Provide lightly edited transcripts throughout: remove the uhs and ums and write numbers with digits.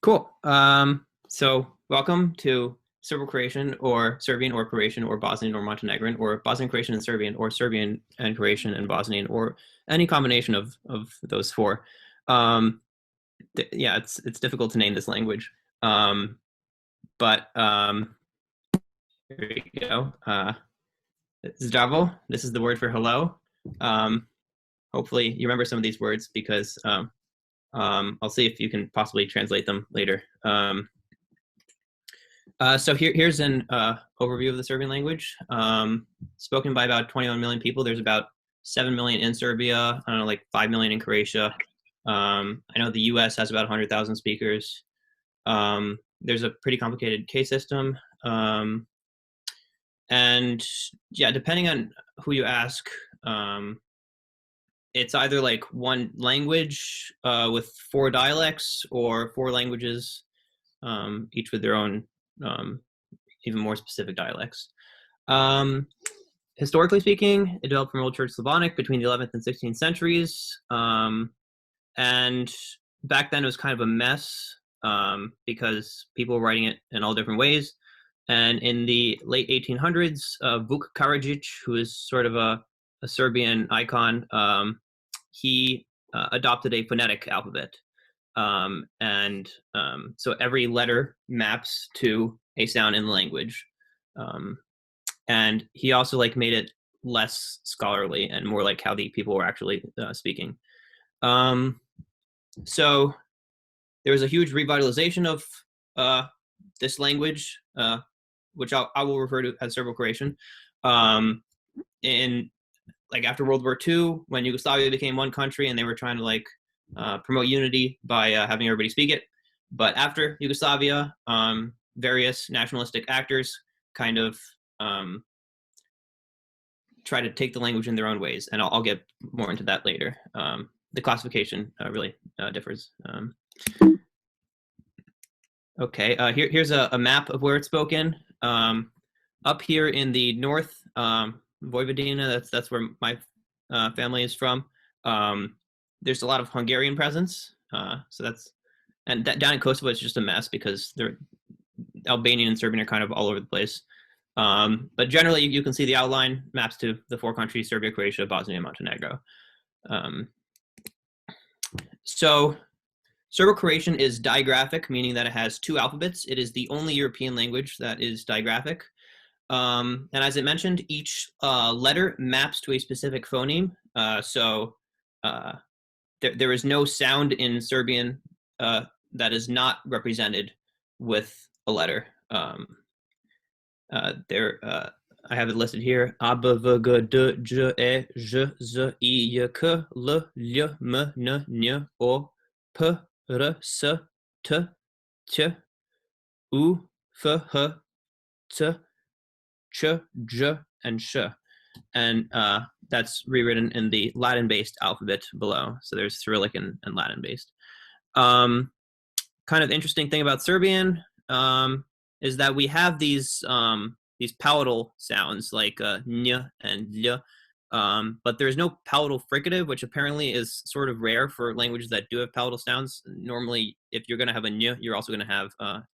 Cool. So welcome to Serbo-Croatian or Serbian or Croatian or Bosnian or Montenegrin or Bosnian, Croatian, and Serbian or Serbian and Croatian and Bosnian or any combination of those four. Um, yeah, it's difficult to name this language. But Here we go. Zdravo. This is the word for hello. Um, Hopefully you remember some of these words because I'll see if you can possibly translate them later. So here's an overview of the Serbian language. Spoken by about 21 million people. There's about 7 million in Serbia. I don't know, like 5 million in Croatia. I know the US has about 100,000 speakers. There's a pretty complicated case system. And yeah, depending on who you ask, it's either like one language with four dialects or four languages, each with their own even more specific dialects. Um, Historically speaking, it developed from Old Church Slavonic between the 11th and 16th centuries. And back then it was kind of a mess because people were writing it in all different ways. And in the late 1800s, Vuk Karadžić, who is sort of a Serbian icon, he adopted a phonetic alphabet. So every letter maps to a sound in the language. And he also like made it less scholarly and more like how the people were actually speaking. So there was a huge revitalization of this language, which I will refer to as Serbo-Croatian. In like after World War II, when Yugoslavia became one country and they were trying to like promote unity by having everybody speak it. But after Yugoslavia, various nationalistic actors kind of try to take the language in their own ways, and I'll get more into that later. The classification really differs. Okay, here's a map of where it's spoken. Up here in the north, Vojvodina, that's where my family is from. There's a lot of Hungarian presence, so that's and down in Kosovo it's just a mess because they're Albanian and Serbian are kind of all over the place. But generally, you can see the outline maps to the four countries: Serbia, Croatia, Bosnia, and Montenegro. So Serbo-Croatian is digraphic, meaning that it has two alphabets. It is the only European language that is digraphic. And as I mentioned, each letter maps to a specific phoneme. There is no sound in Serbian that is not represented with a letter. I have it listed here: A, B, V, G, D, J, E, J, Z, I, J, K, L, J, M, N, N, O, P, R, S, T, Ć, U, F, H, T, Č, J, and Š. And that's rewritten in the Latin-based alphabet below. So there's Cyrillic and Latin-based. Kind of interesting thing about Serbian is that we have these palatal sounds like ny and l, but there's no palatal fricative, which apparently is sort of rare for languages that do have palatal sounds. Normally, if you're going to have a ny, you're also going to have I'm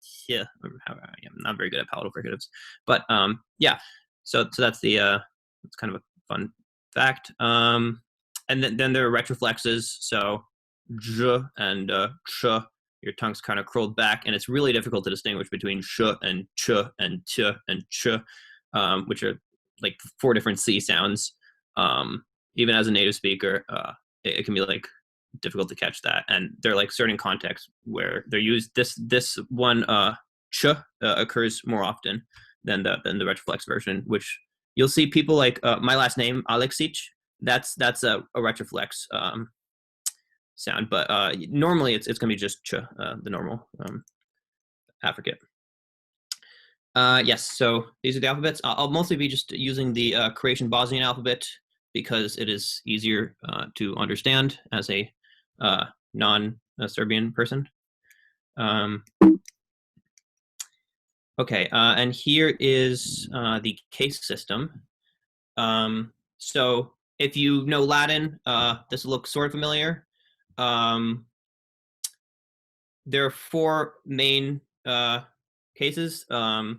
not very good at palatal fricatives, but yeah. So that's it's kind of a fun fact. And then there are retroflexes. So j and ch, your tongue's kind of curled back, and it's really difficult to distinguish between sh and ch and t and ch, which are like four different C sounds. Even as a native speaker, it can be like difficult to catch that. And there are like certain contexts where they're used. This one ch occurs more often than the retroflex version, which you'll see people like my last name Alexic. That's a retroflex sound, but normally it's going to be just ch, the normal affricate. Yes, so these are the alphabets. I'll mostly be just using the Croatian Bosnian alphabet because it is easier to understand as a non-Serbian person. Okay, and here is the case system. So if you know Latin, this will look sort of familiar. there are four main cases. There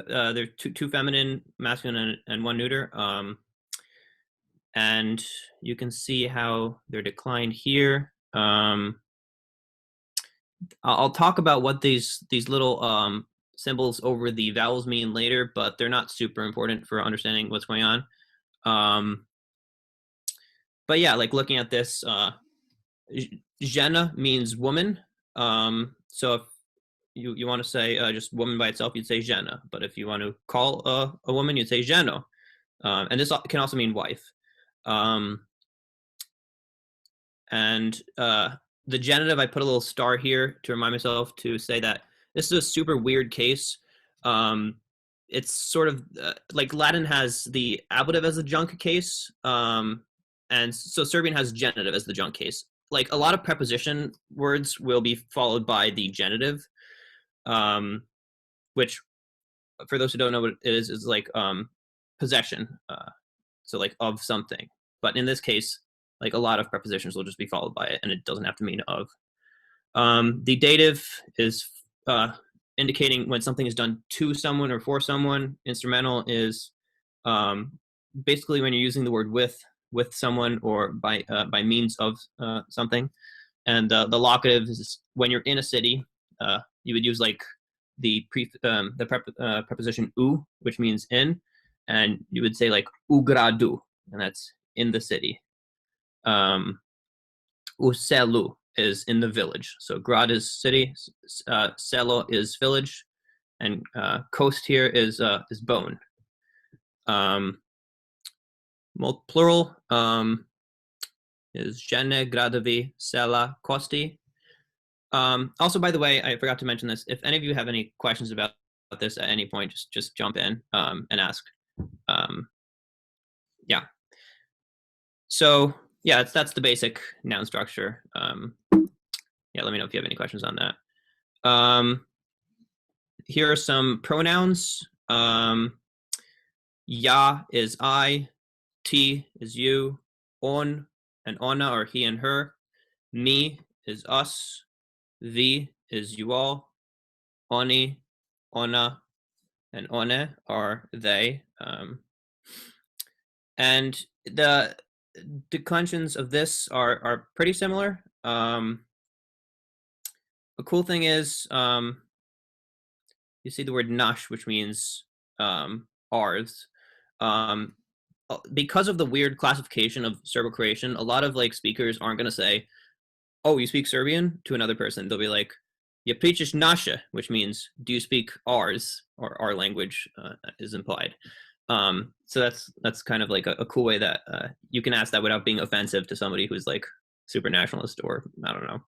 are two feminine, masculine, and one neuter. And you can see how they're declined here. I'll talk about what these little symbols over the vowels mean later, but they're not super important for understanding what's going on. But yeah, like looking at this, Jena means woman. So if you want to say just woman by itself, you'd say Jena. But if you want to call a woman, you'd say Ženo. And this can also mean wife. And the genitive, I put a little star here to remind myself to say that this is a super weird case. It's sort of like Latin has the ablative as the junk case. And so Serbian has genitive as the junk case. Like a lot of preposition words will be followed by the genitive, which, for those who don't know what it is like possession. So like of something. But in this case, like a lot of prepositions will just be followed by it, and it doesn't have to mean of. The dative is indicating when something is done to someone or for someone. Instrumental is basically when you're using the word with someone or by means of something. And the locative is when you're in a city, you would use like the preposition u, which means in, and you would say like u gradu, and that's in the city. U selu is in the village. So grad is city, selo is village, and coast here is bone. Plural is žene, gradovi, sela, kosti. Also, by the way, I forgot to mention this. If any of you have any questions about this at any point, just jump in and ask. Yeah. So yeah, that's the basic noun structure. Yeah, let me know if you have any questions on that. Here are some pronouns. Ya is I, ti is you, on and ona are he and her, me is us, vi is you all, oni, ona, and one are they. And the declensions of this are pretty similar. The cool thing is you see the word nash, which means ours. Because of the weird classification of Serbo-Croatian, a lot of like speakers aren't going to say, oh, you speak Serbian, to another person. They'll be like, je pričaš naše, which means, do you speak ours, or our language is implied. So that's kind of like a cool way that you can ask that without being offensive to somebody who's like super nationalist, or I don't know.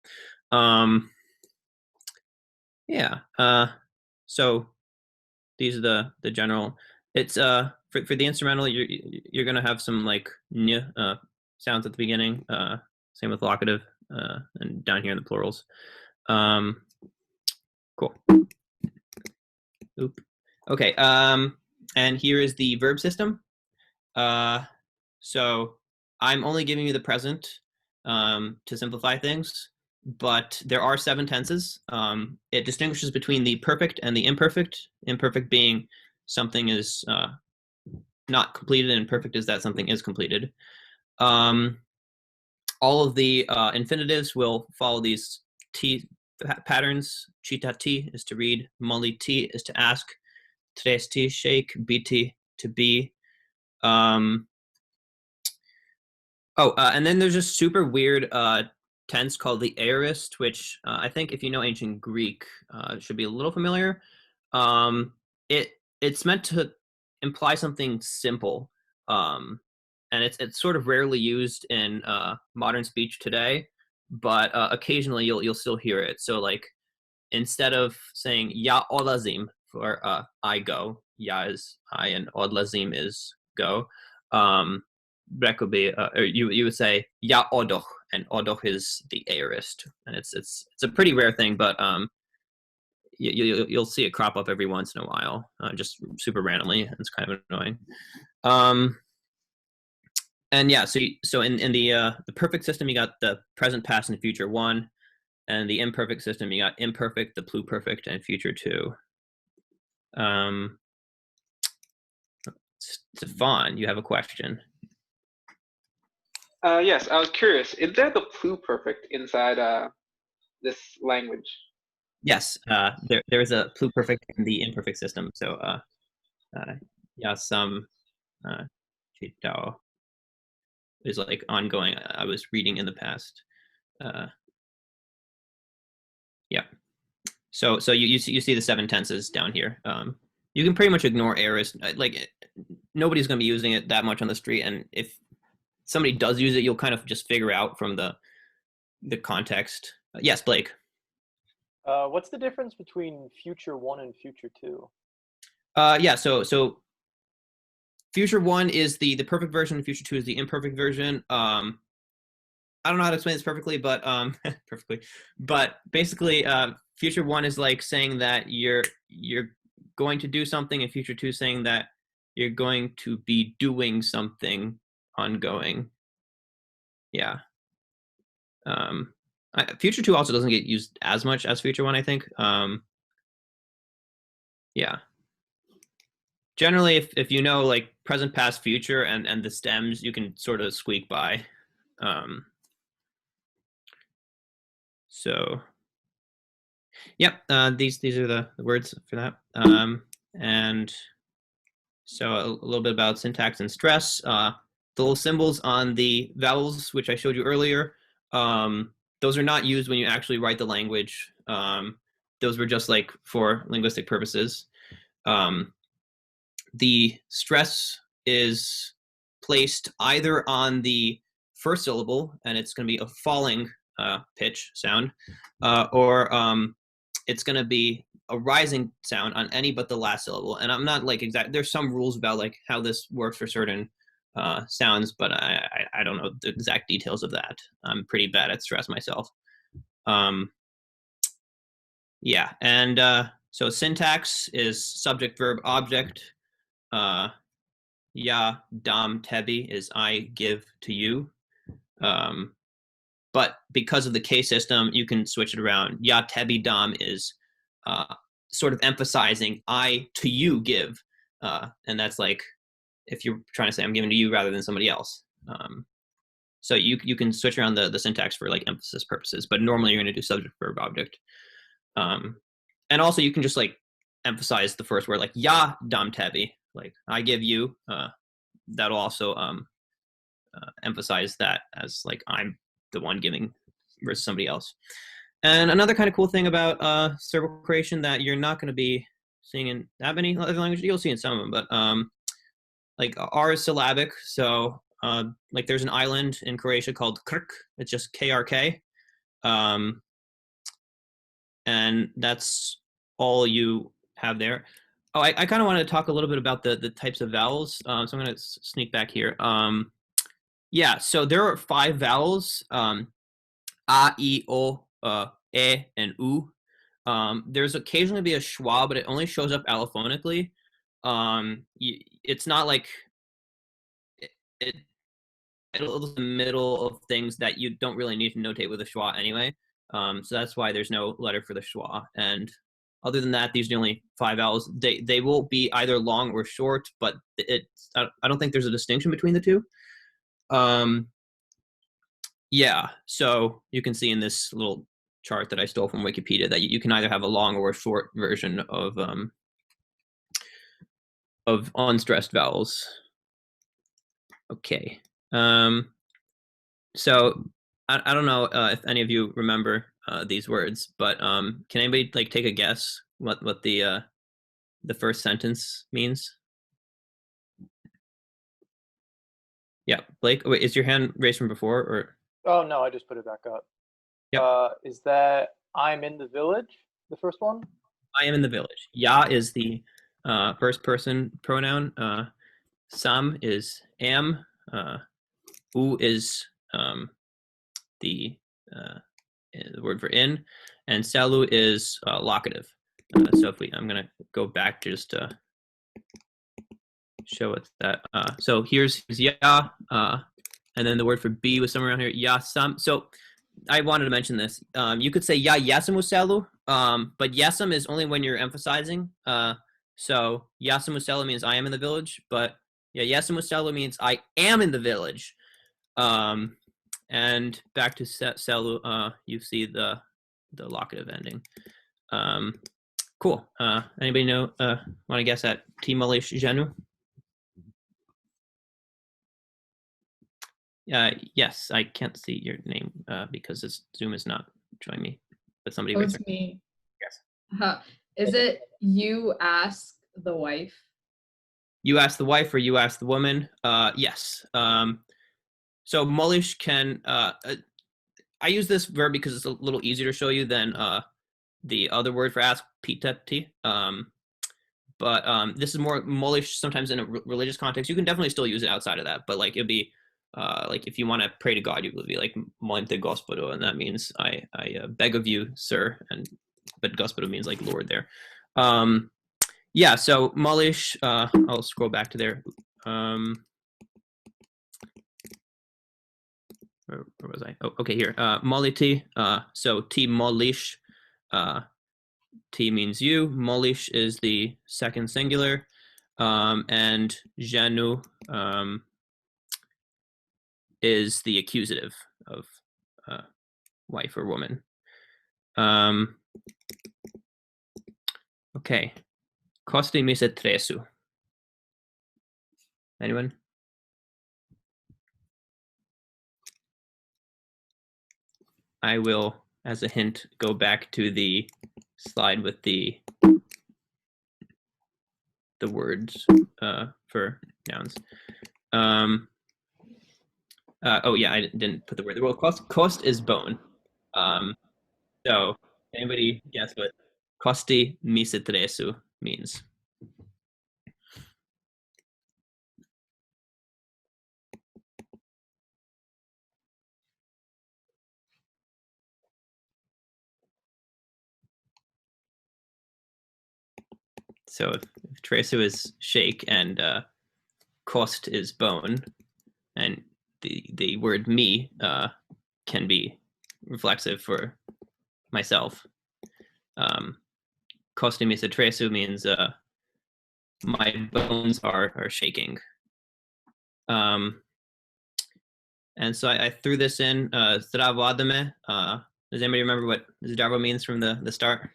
Yeah. So these are the general. It's for the instrumental, you're gonna have some like ny sounds at the beginning. Same with locative and down here in the plurals. Cool. Oop. Okay. And here is the verb system. So I'm only giving you the present to simplify things, but there are 7 tenses. It distinguishes between the perfect and the imperfect. Imperfect being something is not completed, and perfect is that something is completed. All of the infinitives will follow these T patterns. Chita T is to read, mali T is to ask, tres T shake, biti to be. And then there's a super weird tense called the aorist, which I think if you know ancient Greek, should be a little familiar. It's meant to imply something simple, and it's sort of rarely used in modern speech today, but occasionally you'll still hear it. So like instead of saying ya odlazim for I go, ya is I and odlazim is go. Or you would say ya odoch, and odoch is the aorist, and it's a pretty rare thing, but you'll see it crop up every once in a while, just super randomly. It's kind of annoying. And yeah, so in the perfect system, you got the present, past, and future one. And the imperfect system, you got imperfect, the pluperfect, and future two. Stefan, you have a question. Yes, I was curious. Is there the pluperfect inside this language? Yes, there is a pluperfect in the imperfect system. So, yeah, some Chitao is like ongoing. I was reading in the past. Yeah. So you see the 7 tenses down here. You can pretty much ignore aorist. Like nobody's going to be using it that much on the street, and if somebody does use it, you'll kind of just figure out from the context. Yes, Blake. What's the difference between future one and future two? Yeah. So future one is the perfect version. Future two is the imperfect version. I don't know how to explain this perfectly, but but basically, future one is like saying that you're going to do something, and future two is saying that you're going to be doing something ongoing. Yeah. Future two also doesn't get used as much as future one, I think. Yeah. Generally, if you know like present, past, future, and the stems, you can sort of squeak by. So, yep, these are the words for that. And so a little bit about syntax and stress. The little symbols on the vowels, which I showed you earlier, those are not used when you actually write the language. Those were just like for linguistic purposes. The stress is placed either on the first syllable, and it's going to be a falling pitch sound, or it's going to be a rising sound on any but the last syllable. And I'm not like exact. There's some rules about like how this works for certain sounds, but I don't know the exact details of that. I'm pretty bad at stress myself. Yeah, and so syntax is subject, verb, object. Ya dam tebi is I give to you. But because of the case system, you can switch it around. Ya tebi dam is sort of emphasizing I to you give. And that's like if you're trying to say I'm giving to you rather than somebody else. So you can switch around the syntax for like emphasis purposes, but normally you're going to do subject, verb, object. And also you can just like emphasize the first word, like ya dam tebi, like I give you. That'll also emphasize that as like I'm the one giving versus somebody else. And another kind of cool thing about Serbo-Croatian that you're not going to be seeing in that many other languages, you'll see in some of them, but like R is syllabic. So like there's an island in Croatia called Krk. It's just KRK. And that's all you have there. Oh, I kind of want to talk a little bit about the types of vowels. So I'm going to sneak back here. Yeah, so there are 5 vowels, A, I, O, E, and U. There's occasionally be a schwa, but it only shows up allophonically. It's not like it's the middle of things that you don't really need to notate with a schwa anyway. So that's why there's no letter for the schwa. And other than that, these are the only 5 vowels. They will be either long or short, but I don't think there's a distinction between the two. Yeah, so you can see in this little chart that I stole from Wikipedia that you can either have a long or a short version of unstressed vowels. Okay. So I don't know if any of you remember these words, but can anybody like take a guess what the first sentence means? Yeah, Blake. Wait, is your hand raised from before or? Oh no, I just put it back up. Yep. Is that I'm in the village? The first one? I am in the village. Ya is the first person pronoun. Sam is am. U is the word for in, and selu is locative. So if I'm gonna go back just to show it that. So here's ya, and then the word for be was somewhere around here. Ya sam. So I wanted to mention this. You could say "Ya yasam uselu," but yasam is only when you're emphasizing. So yasam uselu means I am in the village, but yeah, yasam uselu means I am in the village. And back to selu, you see the locative ending. Cool. Anybody know? Want to guess at Timalish Jenu? Yes, I can't see your name because this Zoom is not showing me. But somebody Oh, raised it's their me. Yes. Is it you ask the wife? You ask the wife or you ask the woman? Yes. So Molish can. I use this verb because it's a little easier to show you than the other word for ask, pitati. But this is more Molish sometimes in a religious context. You can definitely still use it outside of that, but like it'd be like if you want to pray to God, you would be like Molinte Gospodo, and that means I beg of you, sir, but Gospodo means like Lord there. Yeah, so Molish, I'll scroll back to there. Where was I? Oh, okay, here. Moliti, so T Molish, T means you. Molish is the second singular. And Janu is the accusative of wife or woman. Okay. Costi mise tresu. Anyone? I will, as a hint, go back to the slide with the words for nouns. Oh yeah, I didn't put the word. Well, cost is bone. So anybody guess what costi mise tresu means? So if tresu is shake and cost is bone, and the word me can be reflexive for myself. Costi mise tresu means my bones are shaking. And so I threw this in. Zdravo Adame. Does anybody remember what Zdravo means from the start?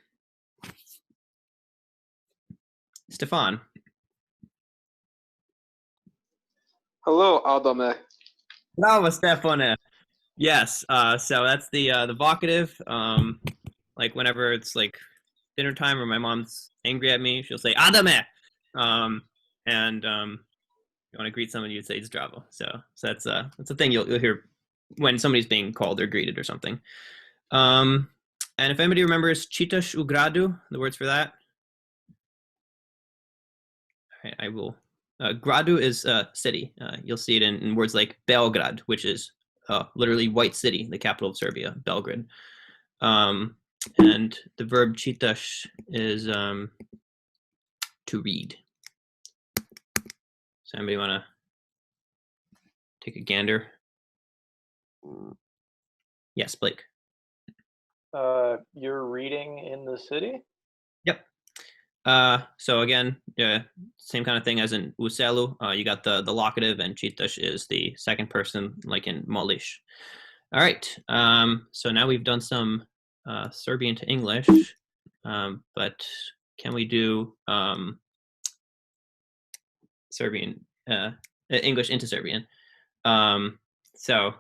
Stefan. Hello, Adame. Bravo, Stefane. Yes. So that's the vocative. Like whenever it's like dinner time or my mom's angry at me, she'll say Adame. And you want to greet someone, you'd say Zdravo. So that's a thing you'll hear when somebody's being called or greeted or something. And if anybody remembers Chitash Ugradu, the words for that, I will. Gradu is city. You'll see it in words like Belgrade, which is literally white city, the capital of Serbia, Belgrade. And the verb chitash is to read. So anybody want to take a gander? Yes, Blake. You're reading in the city? Yep. So again, same kind of thing as in uselu. You got the locative, and chitash is the second person, like in Molish. All right. So now we've done some Serbian to English, but can we do Serbian English into Serbian? So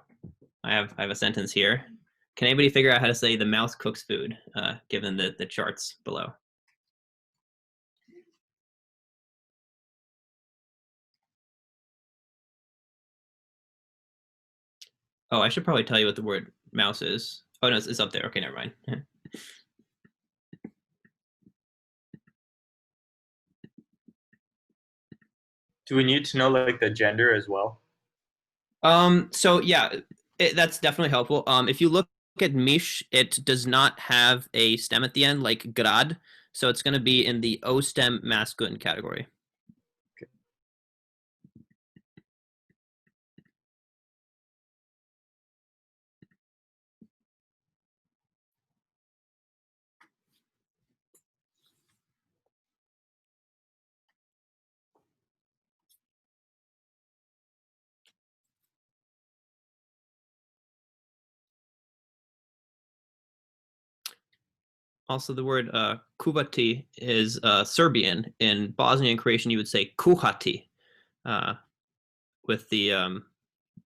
I have a sentence here. Can anybody figure out how to say the mouth cooks food, given the charts below? Oh, I should probably tell you what the word mouse is. Oh, no, it's up there. Okay, never mind. Do we need to know like the gender as well? So yeah, that's definitely helpful. If you look at Mish, it does not have a stem at the end like grad, so it's going to be in the O stem masculine category. Okay. Also, the word kuvati is Serbian. In Bosnian and Croatian, you would say kuhati. With the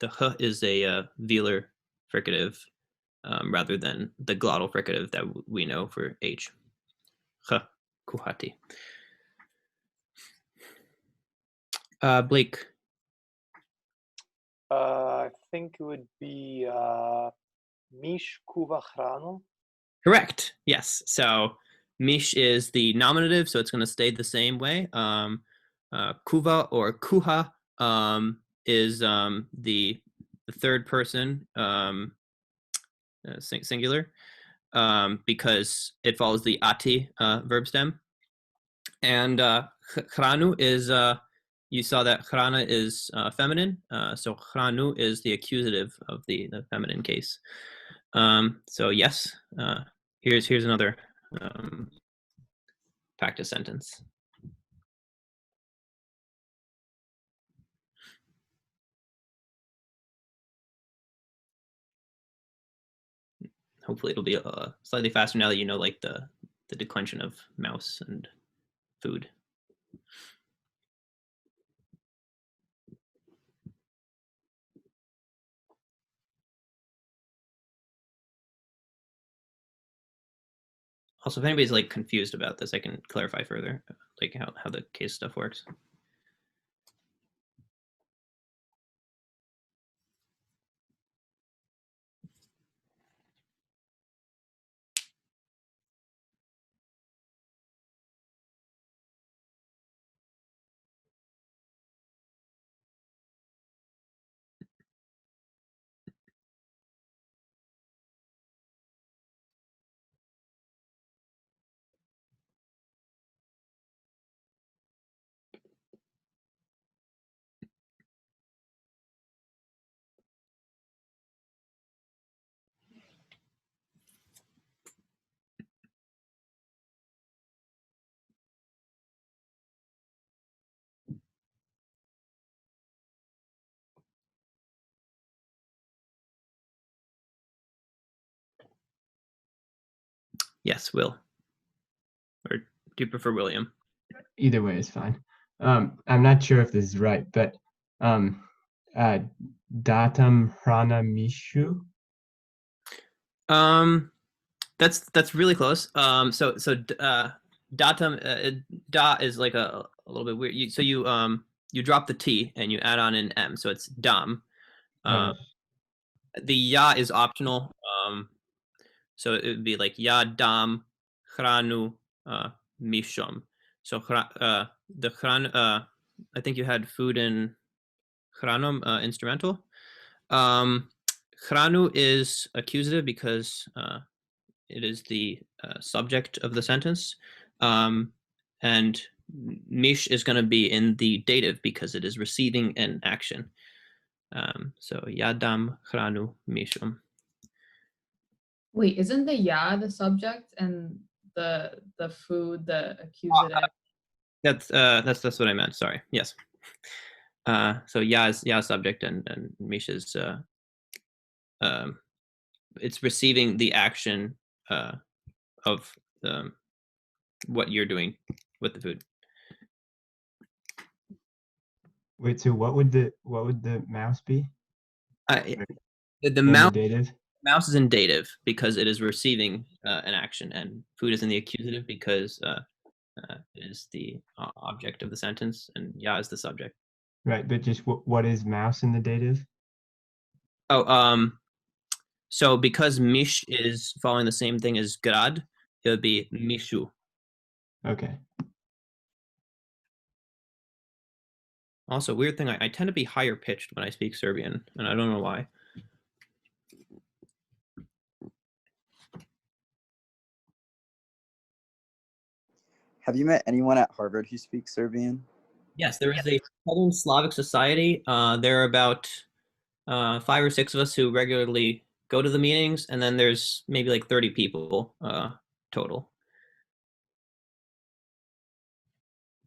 h is a velar fricative rather than the glottal fricative that we know for h. H, kuhati. Blake. I think it would be Mish kuva hranu. Correct. Yes. So mish is the nominative, so it's going to stay the same way. Kuva or kuha is the third person singular because it follows the ati verb stem. And hranu is you saw that hrana is feminine, so hranu is the accusative of the feminine case. So yes, here's another practice sentence. Hopefully it'll be slightly faster now that you know like the declension of mouse and food. Also, if anybody's like confused about this, I can clarify further, like how the case stuff works. Yes, Will. Or do you prefer William? Either way is fine. I'm not sure if this is right, but datum hrana mishu. That's really close. So datum da is like a little bit weird. You drop the t and you add on an m, so it's dam. The ya is optional. So it would be like ya dam hranu mishum. So the hran I think you had food in hranum instrumental. Hranu is accusative because it is the subject of the sentence. And mish is going to be in the dative because it is receiving an action. So yadam hranu mishum. Wait, isn't the ya the subject and the food the accusative? That's what I meant. Sorry. Yes. So ya is subject and mish is it's receiving the action of what you're doing with the food. Wait, so what would the mouse be? The mouse is in dative because it is receiving an action, and food is in the accusative because it is the object of the sentence, and ya is the subject. Right, but just what is mouse in the dative? Oh, so because mish is following the same thing as grad, it would be mishu. Okay. Also, weird thing, I tend to be higher pitched when I speak Serbian, and I don't know why. Have you met anyone at Harvard who speaks Serbian? Yes, there is a Southern Slavic Society. There are about 5 or 6 of us who regularly go to the meetings, and then there's maybe like 30 people total.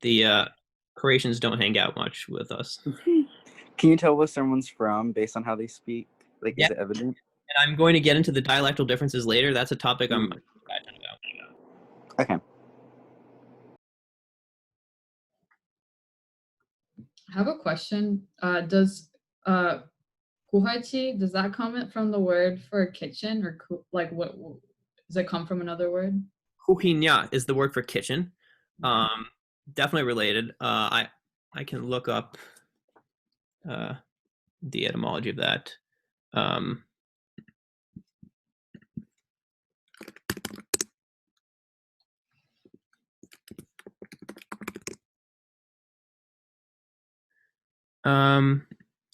The Croatians don't hang out much with us. Can you tell where someone's from based on how they speak? Like, Yeah. is it evident? And I'm going to get into the dialectal differences later. That's a topic I'm passionate about. Okay. I have a question. Does kuhaichi, does that come from the word for kitchen, or like what does it come from another word? Kuhinya is the word for kitchen. Definitely related. I can look up the etymology of that.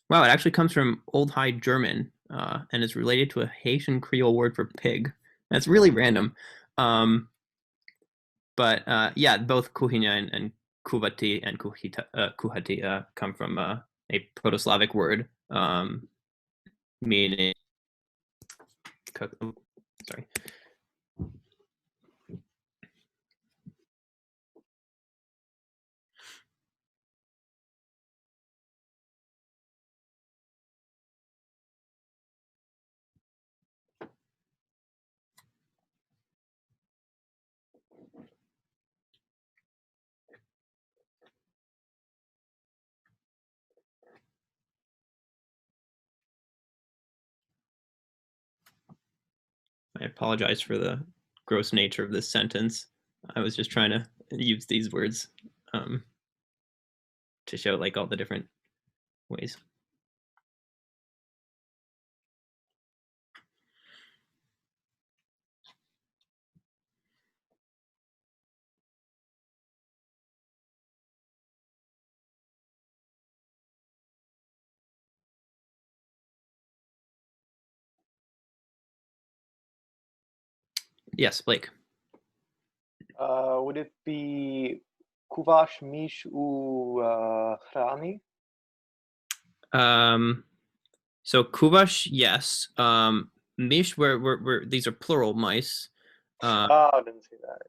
Wow, it actually comes from Old High German and is related to a Haitian Creole word for pig. That's really random. But yeah, both kuhinya and kuvati and kuhati come from a Proto-Slavic word meaning cook. Oh, sorry. I apologize for the gross nature of this sentence. I was just trying to use these words to show like all the different ways. Yes, Blake. Would it be kuvaš miš u hrani? So kuvash, yes. Mish, where these are plural mice. I didn't see that.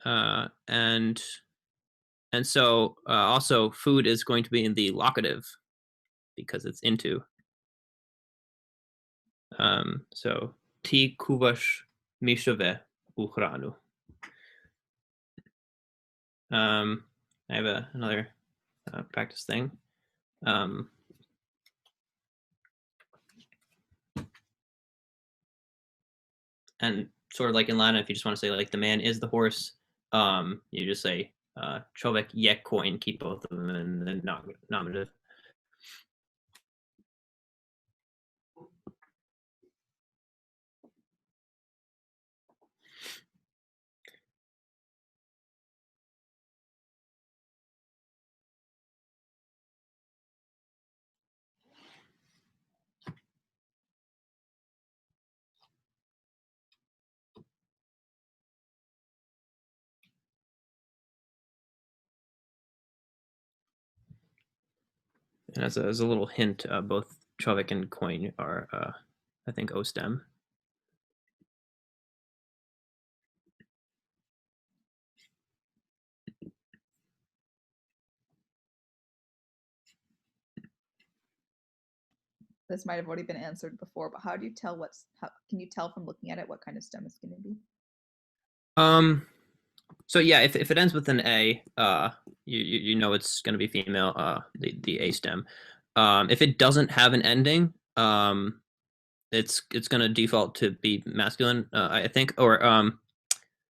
Yeah. And so also food is going to be in the locative because it's into. So ti kuvash mishove ukhranu. I have another practice thing. And sort of like in Latin, if you just want to say like the man is the horse, you just say chovek ye coin, keep both of them in the nominative. And as a little hint, both chovek and coin are, I think, O stem. This might have already been answered before, but how do you tell can you tell from looking at it what kind of stem it's going to be? So yeah, if it ends with an A, you know it's going to be female, the A stem. If it doesn't have an ending, it's going to default to be masculine, I think, or I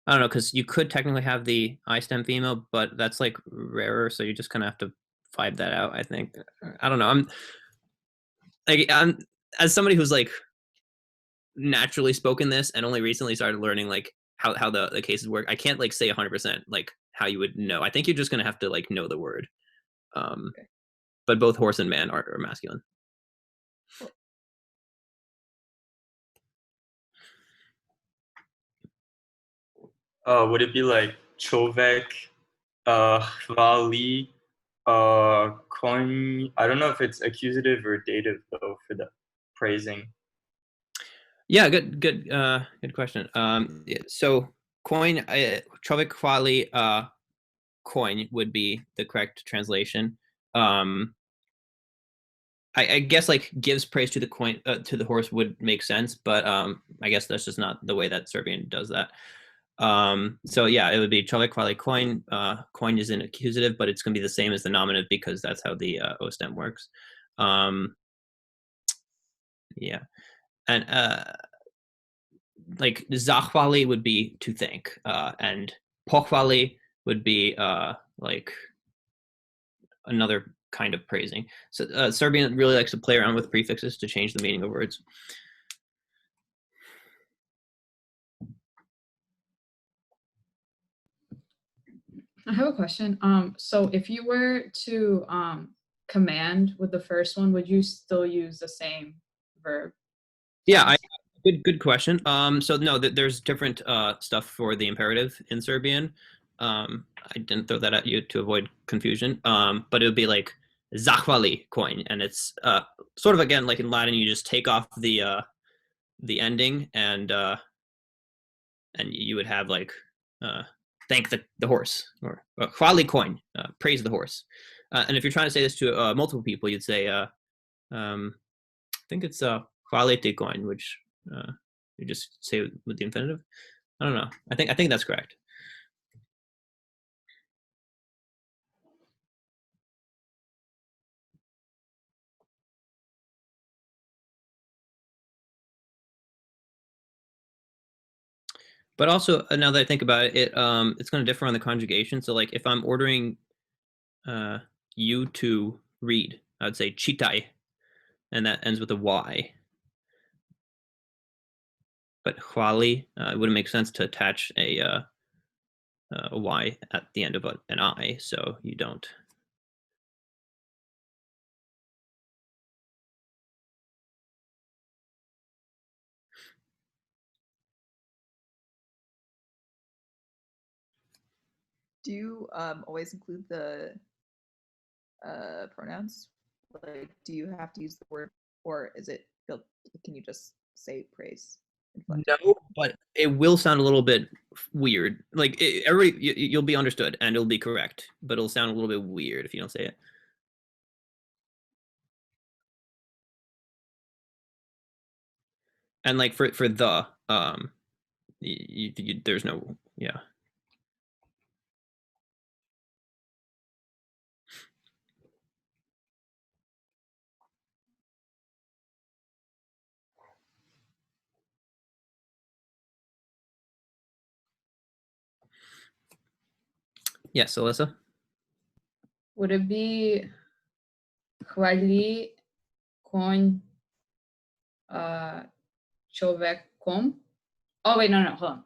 don't know, because you could technically have the I stem female, but that's like rarer, so you just kind of have to vibe that out, I think. I don't know. I'm as somebody who's like naturally spoken this and only recently started learning like how the cases work. I can't like say 100% like how you would know. I think you're just gonna have to like know the word. Okay. But both horse and man are masculine. Would it be like chovek, hvali, coin? I don't know if it's accusative or dative though for the praising. Yeah, good question. So coin, chovek hvali, coin would be the correct translation. I guess like gives praise to the coin to the horse would make sense, but I guess that's just not the way that Serbian does that. So yeah, it would be čovjek hvali coin. Coin is an accusative, but it's going to be the same as the nominative because that's how the O stem works. Yeah, and like zahvali would be to thank, and pohvali would be like another kind of praising. So Serbian really likes to play around with prefixes to change the meaning of words. I have a question. So if you were to command with the first one, would you still use the same verb? Yeah, good question. So no, there's different stuff for the imperative in Serbian. I didn't throw that at you to avoid confusion. But it would be like zahvali coin, and it's sort of again like in Latin, you just take off the ending, and you would have like thank the horse, or hvali coin, praise the horse. And if you're trying to say this to multiple people, you'd say I think it's hvalite coin, which you just say with the infinitive. I don't know. I think that's correct. But also, now that I think about it, it's going to differ on the conjugation. So, like, if I'm ordering you to read, I would say chitai, and that ends with a Y. But hvali, it wouldn't make sense to attach a Y at the end of an I, so you don't. Do you always include the pronouns? Like, do you have to use the word, or is it built? Can you just say praise? No, but it will sound a little bit weird. Like you'll be understood and it'll be correct, but it'll sound a little bit weird if you don't say it. And like for the there's no, yeah. Yes, Alyssa. Would it be hvali coin čovekom? Oh wait, no, hold on.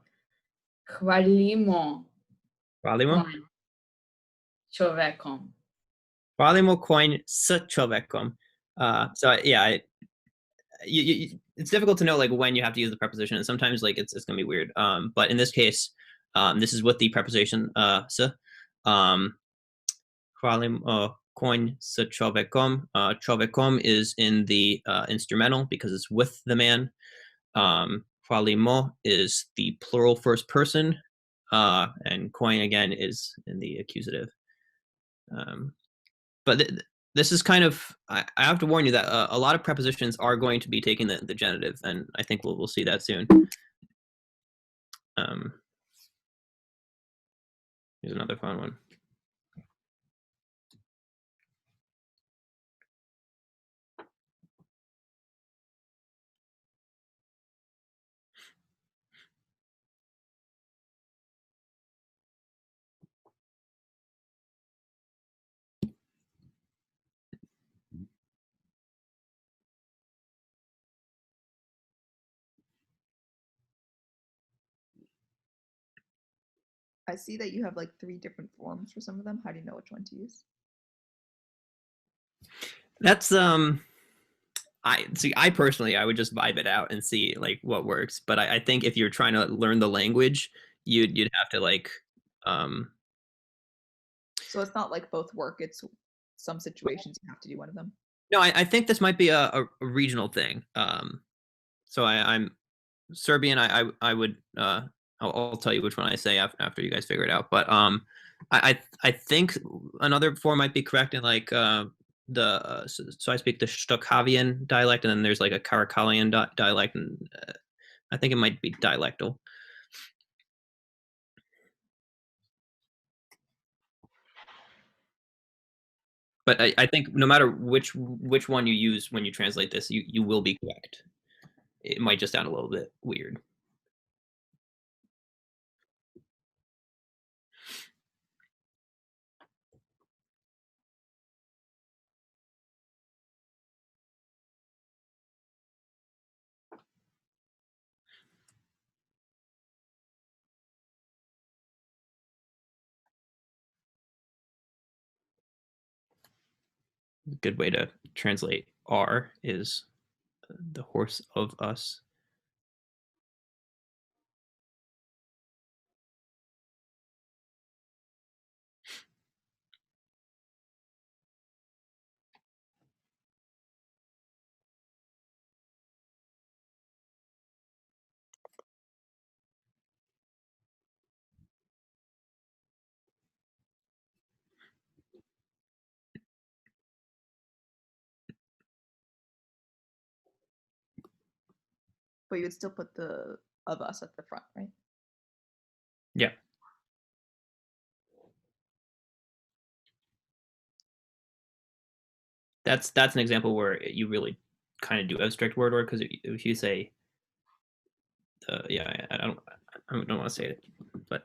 Hvalimo Hvalimo? coin čovekom. Hvalimo coin s čovekom. So yeah, it's difficult to know like when you have to use the preposition, and sometimes like it's gonna be weird. But in this case, this is with the preposition s. Hvalimo coin s čovekom. Čovekom is in the instrumental because it's with the man. Hvalimo is the plural first person, and coin again is in the accusative. But this is kind of, I have to warn you that a lot of prepositions are going to be taking the genitive, and I think we'll see that soon. Here's another fun one. I see that you have like 3 different forms for some of them. How do you know which one to use? That's I personally, I would just vibe it out and see like what works. But I think if you're trying to learn the language, you'd have to like So it's not like both work. It's some situations you have to do one of them. No, I think this might be a regional thing. So I'm Serbian. I would I'll tell you which one I say after you guys figure it out. But I think another form might be correct in like so I speak the Stokhavian dialect, and then there's like a Karakalian dialect, and I think it might be dialectal. But I think no matter which one you use when you translate this, you will be correct. It might just sound a little bit weird. A good way to translate R is the horse of us. But you would still put the of us at the front, right? Yeah. That's an example where you really kind of do abstract word order, because if you say, yeah, I don't want to say it, but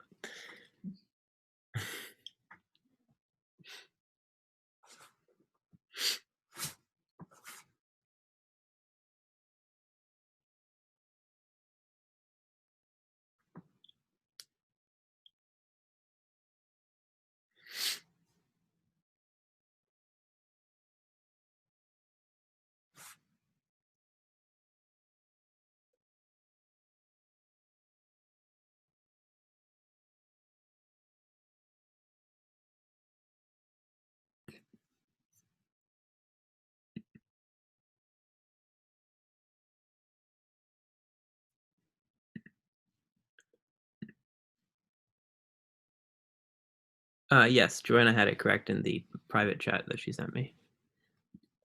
yes, Joanna had it correct in the private chat that she sent me.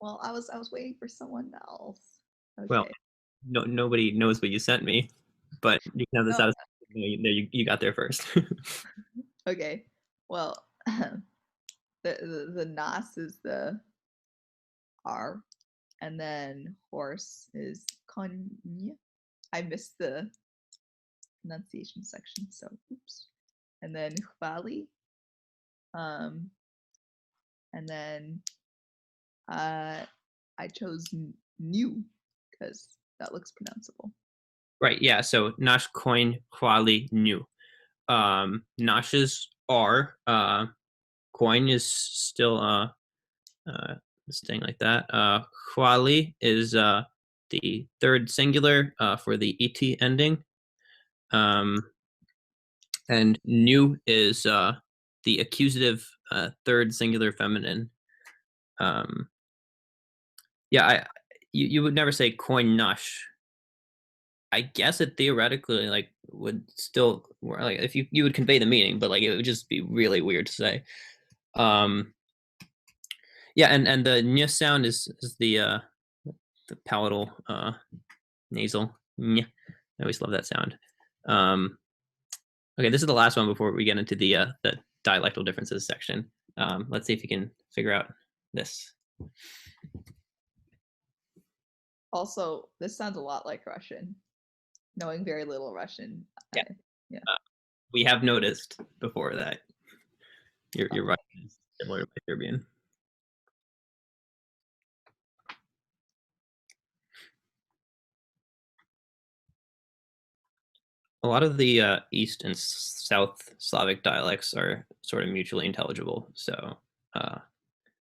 Well, I was waiting for someone else. Okay. Well, nobody knows what you sent me, but you can have the satisfaction. You got there first. Okay. Well, the nas is the R, and then horse is koń. I missed the pronunciation section, so oops. And then chwali, and then I chose new because that looks pronounceable. Right. Yeah. So nash coin chwali new. Nash's R. Coin is still staying like that. Chwali is the third singular for the et ending. And new is the accusative third singular feminine. Yeah, you would never say coin nash. I guess it theoretically like would still like if you would convey the meaning, but like it would just be really weird to say. Yeah, and the ny sound is the palatal nasal. Ny. I always love that sound. Okay, this is the last one before we get into the dialectal differences section. Let's see if you can figure out this. Also, this sounds a lot like Russian. Knowing very little Russian. Yeah. Yeah. We have noticed before that your Russian is similar to my Serbian. A lot of the East and South Slavic dialects are sort of mutually intelligible. So,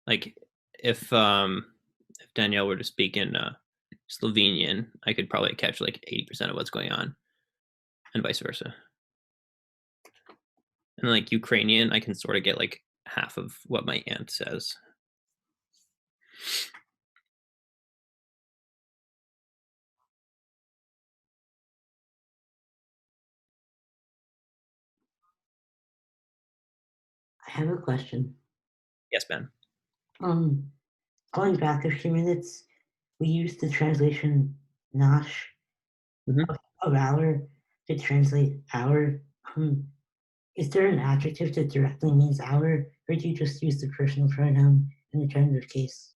like if Danielle were to speak in Slovenian, I could probably catch like 80% of what's going on, and vice versa. And like Ukrainian, I can sort of get like half of what my aunt says. I have a question. Yes, Ben. Going back a few minutes, we used the translation nash of our to translate our. Is there an adjective that directly means our, or do you just use the personal pronoun in the transitive case?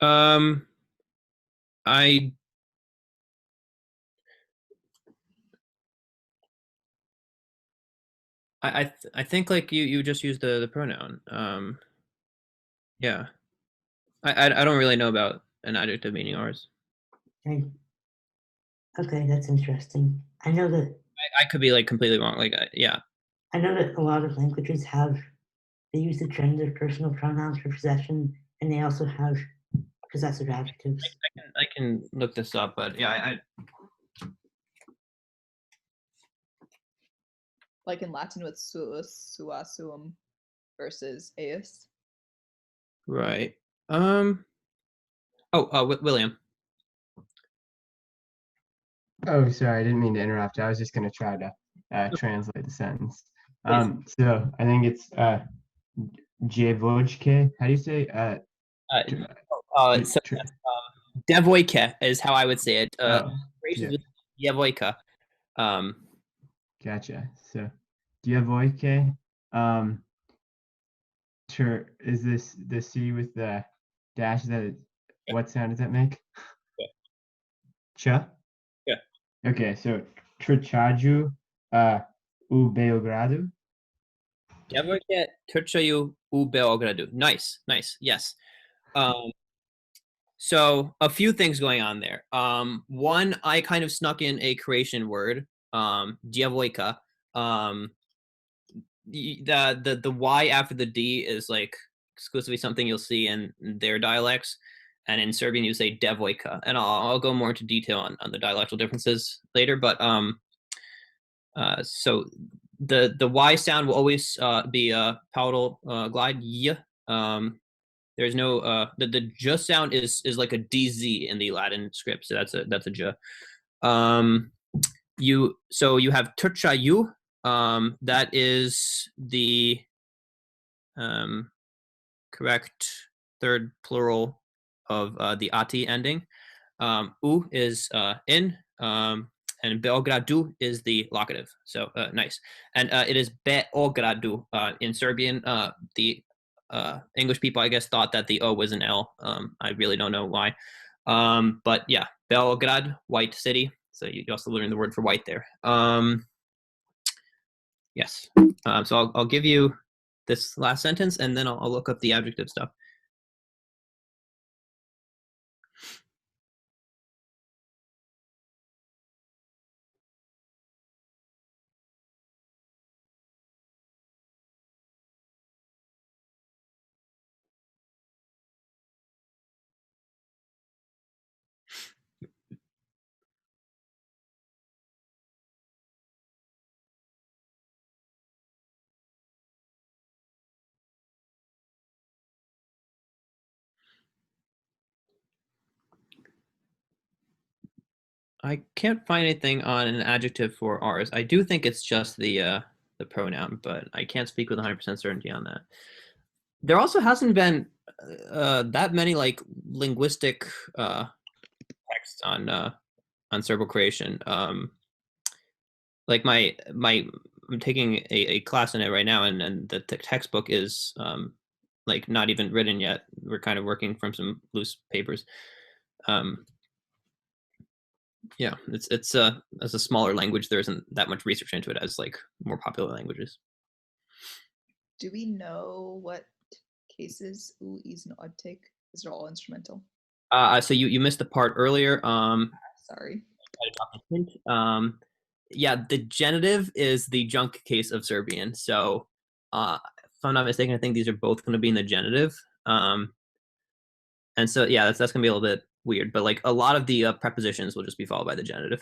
I I think like you just use the pronoun. Yeah. I don't really know about an adjective meaning ours. Okay. Okay, that's interesting. I know that I could be like completely wrong. Like yeah. I know that a lot of languages they use the transitive personal pronouns for possession, and they also have possessive adjectives. I can look this up, but yeah, Like in Latin with suus, sua, suum versus eus. right. William. Oh, sorry, I didn't mean to interrupt. I was just going to try to translate the sentence. Please. So I think it's Dziewojkę. How do you say? So that's, Devoyka is how I would say it. Yeah, With Devoyka. gotcha. So Dziewojkę. Is this the C with the dash? What sound does that make? Yeah. Cha? Yeah. Okay, so Trčaju u Beogradu. Devoyka Trčaju u Beogradu. Nice. Yes. So a few things going on there. One, I kind of snuck in a Croatian word, Djevojka. The Y after the D is like exclusively something you'll see in their dialects, and in Serbian you say devojka. And I'll go more into detail on the dialectal differences later. But so the Y sound will always be a palatal glide y. There's no the j sound is like a DZ in the Latin script, so that's a j. You have turchayu, that is the correct third plural of the ati ending. U is in, and Beogradu is the locative. So nice. And it is Beogradu in Serbian. The English people, I guess, thought that the O was an L. I really don't know why. But yeah, Belgrad, white city. So you also learn the word for white there. Yes. So I'll give you this last sentence, and then I'll look up the adjective stuff. I can't find anything on an adjective for ours. I do think it's just the pronoun, but I can't speak with 100% certainty on that. There also hasn't been that many like linguistic texts on Serbo-Croatian. Like I'm taking a class in it right now, and the textbook is like not even written yet. We're kind of working from some loose papers. Yeah, it's as a smaller language, there isn't that much research into it as like more popular languages. Do we know what cases u is an odd take? Is it all instrumental? So you missed the part earlier. Sorry. Yeah, the genitive is the junk case of Serbian. So if I'm not mistaken, I think these are both going to be in the genitive. And so yeah, that's gonna be a little bit weird. But like a lot of the prepositions will just be followed by the genitive.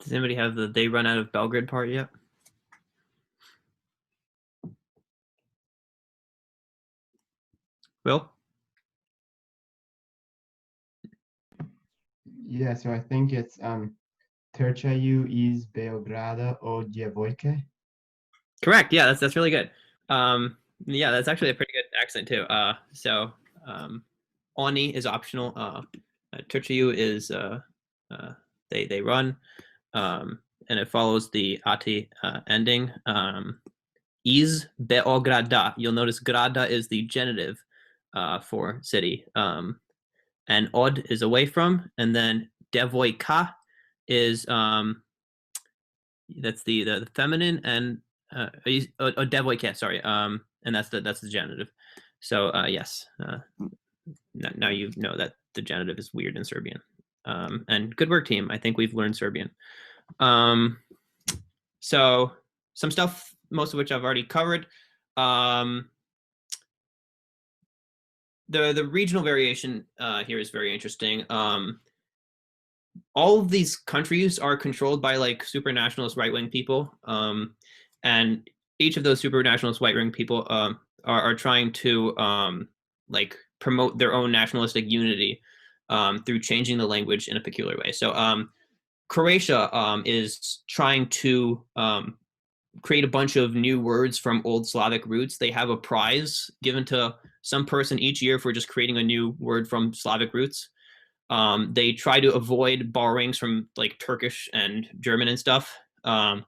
Does anybody have the "they run out of Belgrade" part yet? Will? Yeah, so I think it's Trčaju iz Beograda o djevojke. Correct. Yeah, that's really good. Yeah, that's actually a pretty good accent too. Oni is optional. Trčaju is they run, and it follows the ati ending. Iz Beograda. You'll notice grada is the genitive for city. And od is away from, and then devojka is that's the feminine, and devojka, sorry, and that's the genitive. So yes, now you know that the genitive is weird in Serbian. And good work, team. I think we've learned Serbian. So some stuff, most of which I've already covered. The regional variation here is very interesting. All of these countries are controlled by like super nationalist right-wing people, and each of those super nationalist right-wing people are trying to like promote their own nationalistic unity through changing the language in a peculiar way. So Croatia is trying to create a bunch of new words from old Slavic roots. They have a prize given to some person each year for just creating a new word from Slavic roots. They try to avoid borrowings from like Turkish and German and stuff. But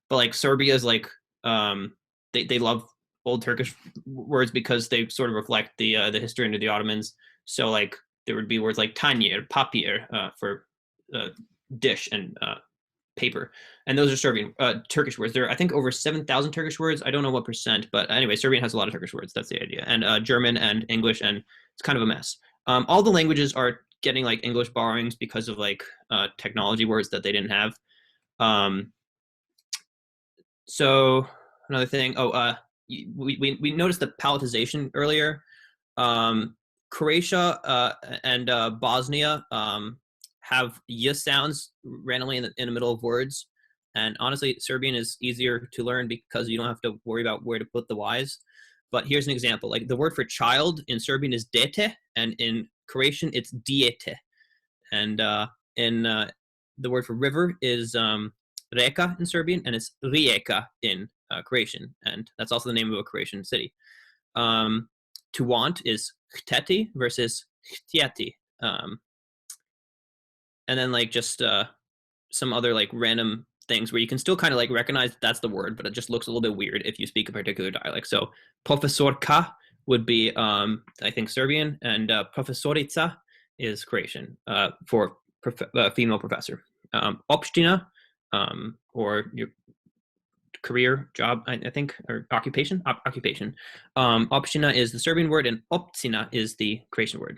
like Serbia is like they love old Turkish words because they sort of reflect the history under the Ottomans. So like there would be words like tanjer, papir for dish and paper, and those are Serbian Turkish words. There are, I think, over 7,000 Turkish words. I don't know what percent, but anyway, Serbian has a lot of Turkish words. That's the idea, and German and English, and it's kind of a mess. All the languages are getting like English borrowings because of like technology words that they didn't have. So another thing, we noticed the palatization earlier. Croatia and Bosnia have y sounds randomly in the middle of words. And honestly, Serbian is easier to learn because you don't have to worry about where to put the y's. But here's an example. Like the word for child in Serbian is dete, and in Croatian it's dijete. And in the word for river is reka in Serbian, and it's rijeka in Croatian. And that's also the name of a Croatian city. To want is hteti versus htjeti. And then like just some other like random things where you can still kind of like recognize that's the word, but it just looks a little bit weird if you speak a particular dialect. So profesorka would be I think Serbian, and profesorica is Croatian for female professor. Opština, or your career, job, I think, or occupation. Opština is the Serbian word, and opcina is the Croatian word.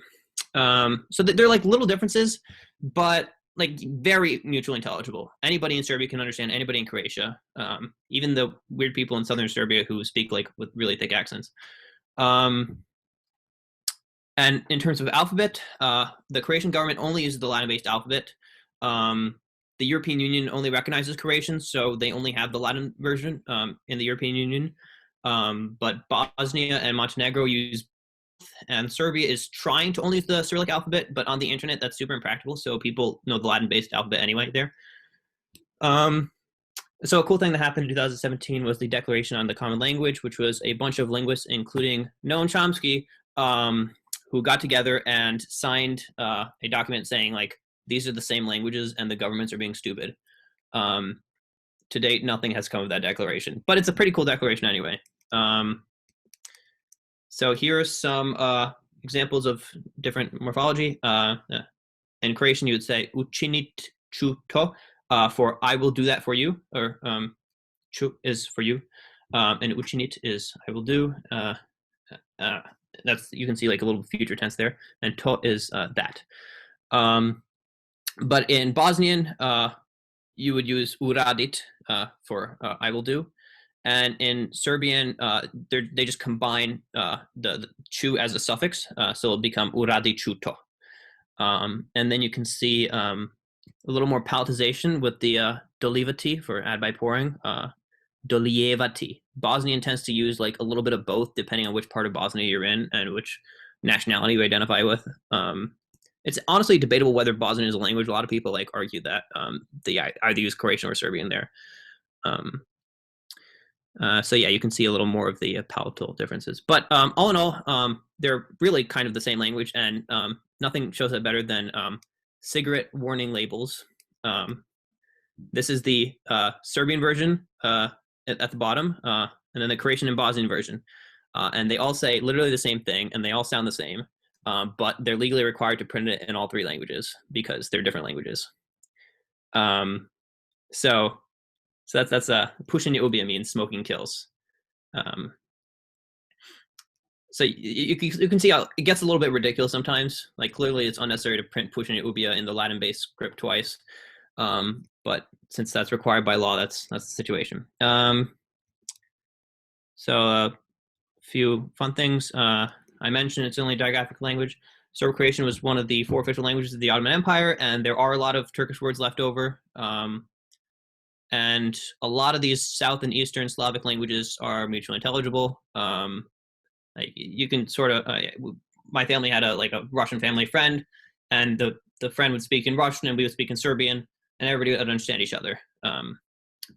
So they're like little differences, but like very mutually intelligible. Anybody in Serbia can understand anybody in Croatia, even the weird people in southern Serbia who speak like with really thick accents. And in terms of alphabet, the Croatian government only uses the Latin-based alphabet. The European Union only recognizes Croatian, so they only have the Latin version in the European Union. But Bosnia and Montenegro use, and Serbia is trying to only use the Cyrillic alphabet, but on the internet that's super impractical, so people know the Latin-based alphabet anyway there. So a cool thing that happened in 2017 was the Declaration on the Common Language, which was a bunch of linguists, including Noam Chomsky, who got together and signed a document saying like, these are the same languages and the governments are being stupid. To date, nothing has come of that declaration, but it's a pretty cool declaration anyway. So here are some examples of different morphology. In Croatian, you would say učinit ću to for I will do that for you, or ću is for you, and učinit is I will do. That's, you can see like a little future tense there, and to is that. But in Bosnian, you would use uradit for I will do. And in Serbian, they just combine the ću as a suffix, so it'll become uradi ću to. And then you can see a little more palatization with the dolivati for add by pouring, Dolijevati. Bosnian tends to use like a little bit of both depending on which part of Bosnia you're in and which nationality you identify with. It's honestly debatable whether Bosnian is a language. A lot of people like argue that they either use Croatian or Serbian there. So yeah, you can see a little more of the palatal differences. But all in all, they're really kind of the same language, and nothing shows that better than cigarette warning labels. This is the Serbian version at the bottom, and then the Croatian and Bosnian version. And they all say literally the same thing, and they all sound the same, but they're legally required to print it in all three languages because they're different languages. So that's pušenje ubija means smoking kills. So you can see how it gets a little bit ridiculous sometimes. Like clearly it's unnecessary to print pušenje ubija in the Latin-based script twice. But since that's required by law, that's the situation. So a few fun things. I mentioned it's only a digraphic language. Serbo-Croatian was one of the 4 official languages of the Ottoman Empire, and there are a lot of Turkish words left over. And a lot of these South and Eastern Slavic languages are mutually intelligible. Like you can sort of, my family had a Russian family friend, and the friend would speak in Russian and we would speak in Serbian, and everybody would understand each other.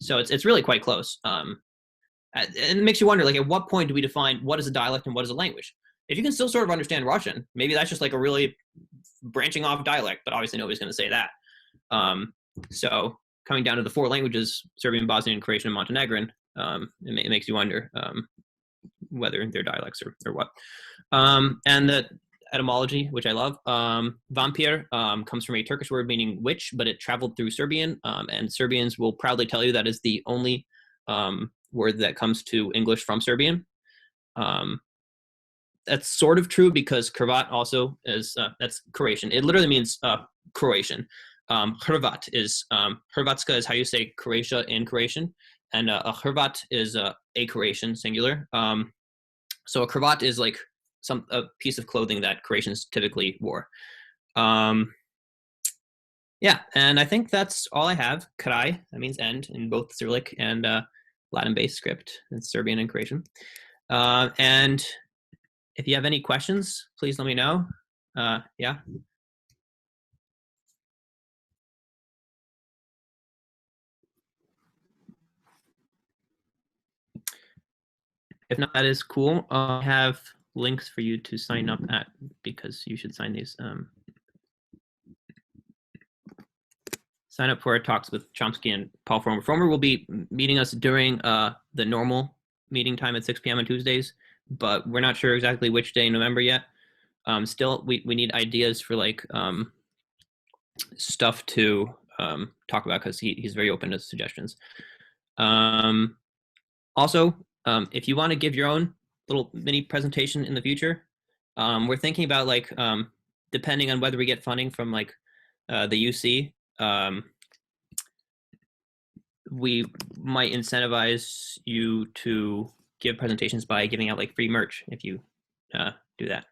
So it's really quite close. And it makes you wonder, like, at what point do we define what is a dialect and what is a language? If you can still sort of understand Russian, maybe that's just like a really branching off dialect, but obviously nobody's going to say that. So coming down to the 4 languages, Serbian, Bosnian, Croatian, and Montenegrin, it makes you wonder whether they're dialects or what. And the etymology, which I love, vampir comes from a Turkish word meaning witch, but it traveled through Serbian, and Serbians will proudly tell you that is the only word that comes to English from Serbian. That's sort of true because Hrvat also is, that's Croatian. It literally means Croatian. Hrvat is, Hrvatska is how you say Croatia in Croatian, and a Hrvat is a Croatian singular. So a cravat is like a piece of clothing that Croatians typically wore. Yeah, and I think that's all I have. Kraj, that means end in both Cyrillic and Latin-based script, in Serbian and Croatian. And if you have any questions, please let me know. Yeah. If not, that is cool. I have links for you to sign up at, because you should sign these. Sign up for our talks with Chomsky and Paul Fromer. Fromer will be meeting us during the normal meeting time at 6 p.m. on Tuesdays, but we're not sure exactly which day in November yet. Still, we need ideas for like stuff to talk about, because he's very open to suggestions. Also, if you want to give your own little mini presentation in the future, we're thinking about like, depending on whether we get funding from like the UC, we might incentivize you to give presentations by giving out like free merch if you do that.